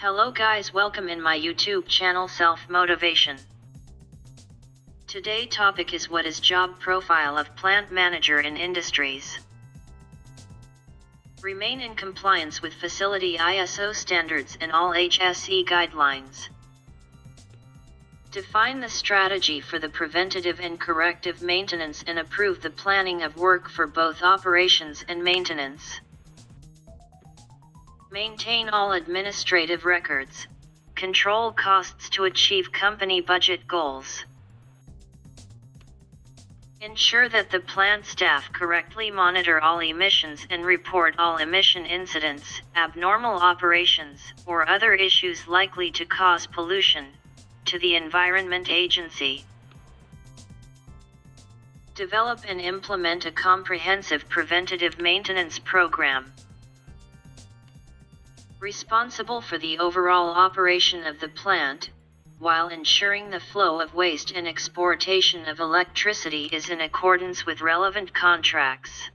Hello guys, welcome in my YouTube channel Self-Motivation. Today topic is what is job profile of plant manager in industries. Remain in compliance with facility ISO standards and all HSE guidelines. Define the strategy for the preventative and corrective maintenance and approve the planning of work for both operations and maintenance. Maintain all administrative records. Control costs to achieve company budget goals. Ensure that the plant staff correctly monitor all emissions and report all emission incidents, abnormal operations, or other issues likely to cause pollution to the Environment Agency. Develop and implement a comprehensive preventative maintenance program. Responsible for the overall operation of the plant, while ensuring the flow of waste and exportation of electricity is in accordance with relevant contracts.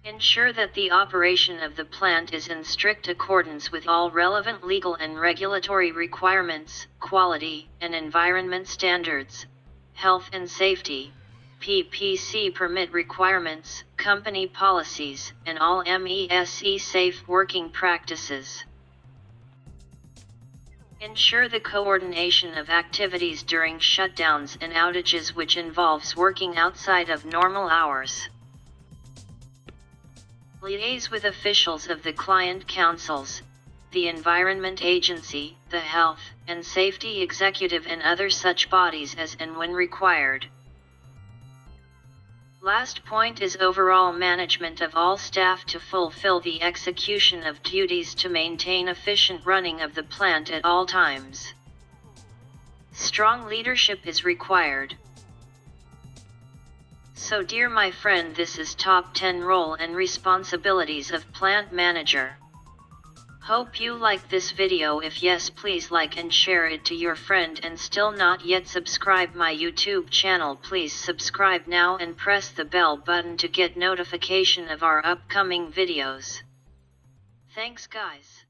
Ensure that the operation of the plant is in strict accordance with all relevant legal and regulatory requirements, quality and environment standards, health and safety, PPC permit requirements, company policies, and all MESE Safe working practices. Ensure the coordination of activities during shutdowns and outages which involves working outside of normal hours. Liaise with officials of the client councils, the Environment Agency, the Health and Safety Executive and other such bodies as and when required. Last point is overall management of all staff to fulfill the execution of duties to maintain efficient running of the plant at all times. Strong leadership is required. So dear my friend, this is top 10 role and responsibilities of plant manager. Hope you like this video. If yes, please like and share it to your friend, and still not yet subscribe my YouTube channel, please subscribe now and press the bell button to get notification of our upcoming videos. Thanks guys.